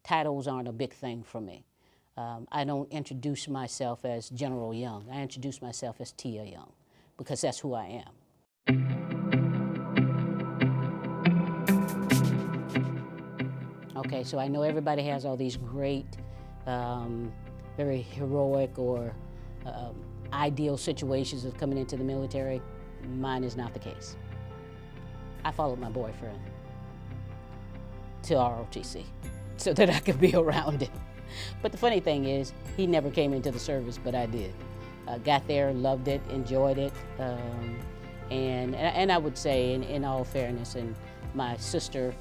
titles aren't a big thing for me. I don't introduce myself as General Young. I introduce myself as Tia Young because that's who I am. Okay, so I know everybody has all these great, very heroic or ideal situations of coming into the military. Mine is not the case. I followed my boyfriend to ROTC so that I could be around him. But the funny thing is, he never came into the service, but I did. Got there, loved it, enjoyed it, and I would say, in all fairness, and my sister,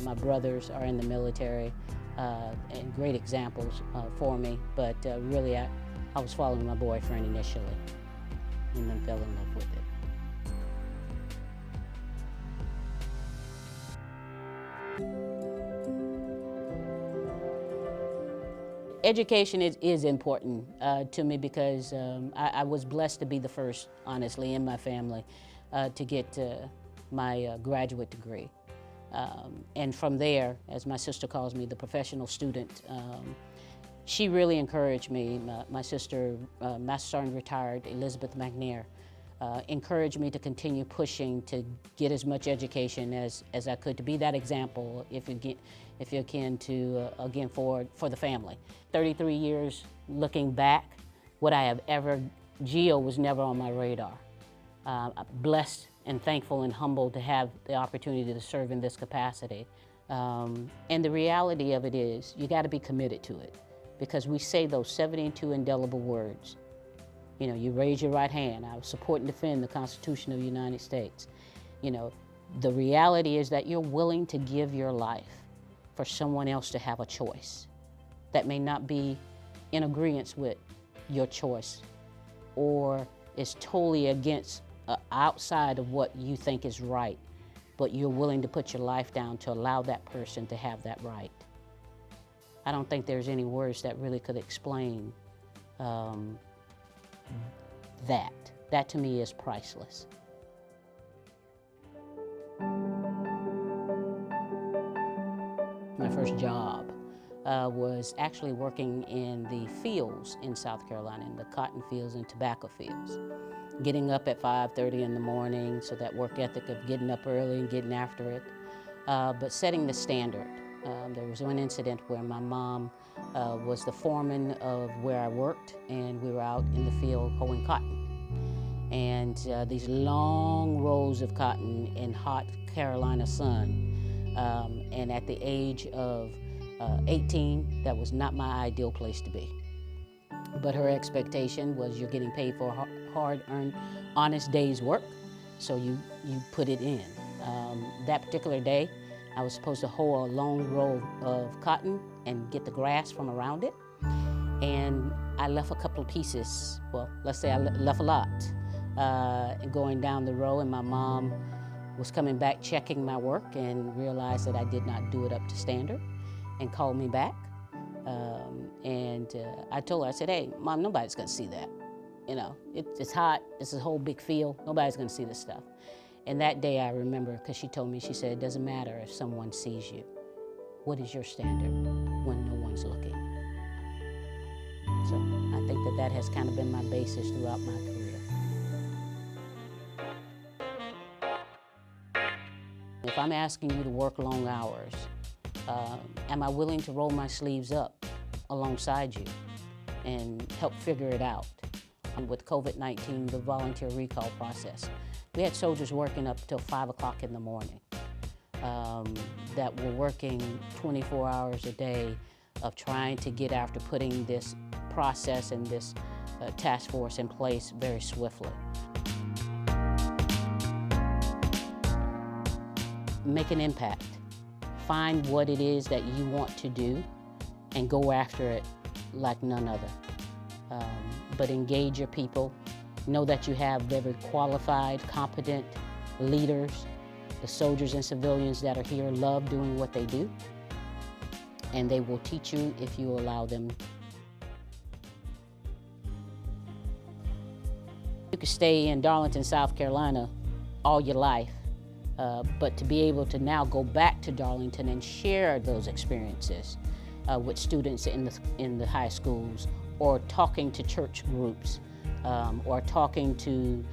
my brothers are in the military, and great examples for me, but really I was following my boyfriend initially, and then fell in love with it. Education is important to me because I was blessed to be the first, honestly, in my family to get my graduate degree. And from there, as my sister calls me, the professional student, she really encouraged me. My sister, Master Sergeant retired, Elizabeth McNair, encouraged me to continue pushing to get as much education as I could, to be that example, if you can, to, again, for the family. 33 years looking back, what I have ever, GEO was never on my radar. Blessed and thankful and humbled to have the opportunity to serve in this capacity. And the reality of it is, you gotta be committed to it, because we say those 72 indelible words. You know, you raise your right hand, I support and defend the Constitution of the United States. You know, the reality is that you're willing to give your life for someone else to have a choice that may not be in agreement with your choice or is totally against, outside of what you think is right, but you're willing to put your life down to allow that person to have that right. I don't think there's any words that really could explain that. That to me is priceless. My first job was actually working in the fields in South Carolina, in the cotton fields and tobacco fields. Getting up at 5:30 in the morning, so that work ethic of getting up early and getting after it, but setting the standard. There was one incident where my mom was the foreman of where I worked, and we were out in the field hoeing cotton. And these long rows of cotton in hot Carolina sun. And at the age of 18, that was not my ideal place to be. But her expectation was you're getting paid for a hard-earned, honest day's work, so you put it in. That particular day, I was supposed to hoe a long row of cotton and get the grass from around it. And I left a couple of pieces, well, let's say I left a lot, going down the row, and my mom was coming back checking my work and realized that I did not do it up to standard and called me back. I told her, I said, hey, Mom, nobody's gonna see that. You know, it's hot, it's a whole big field, nobody's gonna see this stuff. And that day I remember, because she told me, she said, it doesn't matter if someone sees you. What is your standard when no one's looking? So I think that has kind of been my basis throughout my career. If I'm asking you to work long hours, am I willing to roll my sleeves up alongside you and help figure it out? And with COVID-19, the volunteer recall process, we had soldiers working up till 5 o'clock in the morning that were working 24 hours a day of trying to get after putting this process and this task force in place very swiftly. Make an impact. Find what it is that you want to do and go after it like none other. But engage your people. Know that you have very qualified, competent leaders. The soldiers and civilians that are here love doing what they do, and they will teach you if you allow them. You could stay in Darlington, South Carolina all your life, but to be able to now go back to Darlington and share those experiences with students in the high schools, or talking to church groups, or talking to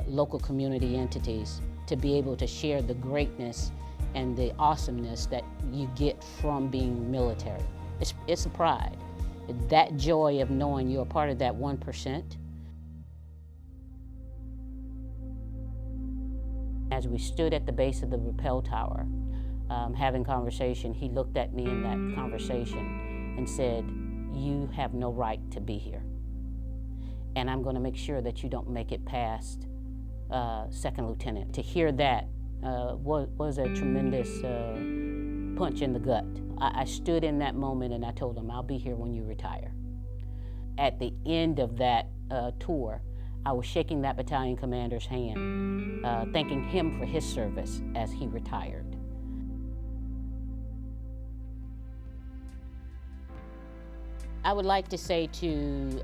local community entities, to be able to share the greatness and the awesomeness that you get from being military. It's a pride. That joy of knowing you're a part of that 1%. As we stood at the base of the rappel tower, having conversation, he looked at me in that conversation and said, "You have no right to be here. And I'm going to make sure that you don't make it past second lieutenant." To hear that was a tremendous punch in the gut. I stood in that moment and I told him, "I'll be here when you retire." At the end of that tour, I was shaking that battalion commander's hand, thanking him for his service as he retired. I would like to say to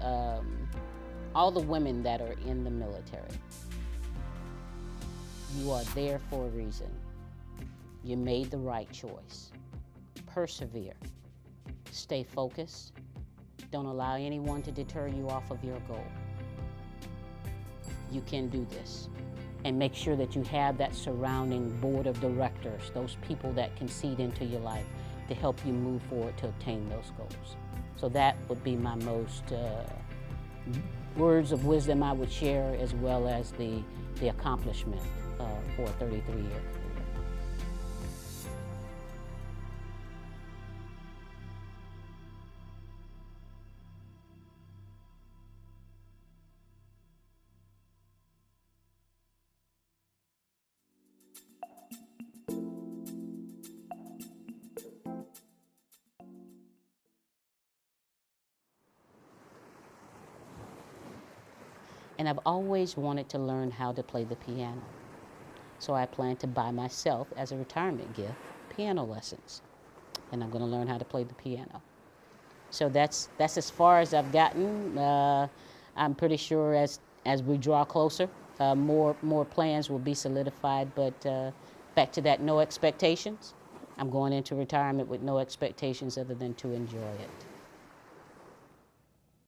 all the women that are in the military, you are there for a reason. You made the right choice. Persevere. Stay focused. Don't allow anyone to deter you off of your goal. You can do this. And make sure that you have that surrounding board of directors, those people that can seed into your life to help you move forward to obtain those goals. So that would be my most words of wisdom I would share, as well as the accomplishment for a 33-year career. And I've always wanted to learn how to play the piano. So I plan to buy myself, as a retirement gift, piano lessons. And I'm going to learn how to play the piano. So that's as far as I've gotten. I'm pretty sure as we draw closer, more plans will be solidified. But back to that, no expectations. I'm going into retirement with no expectations other than to enjoy it.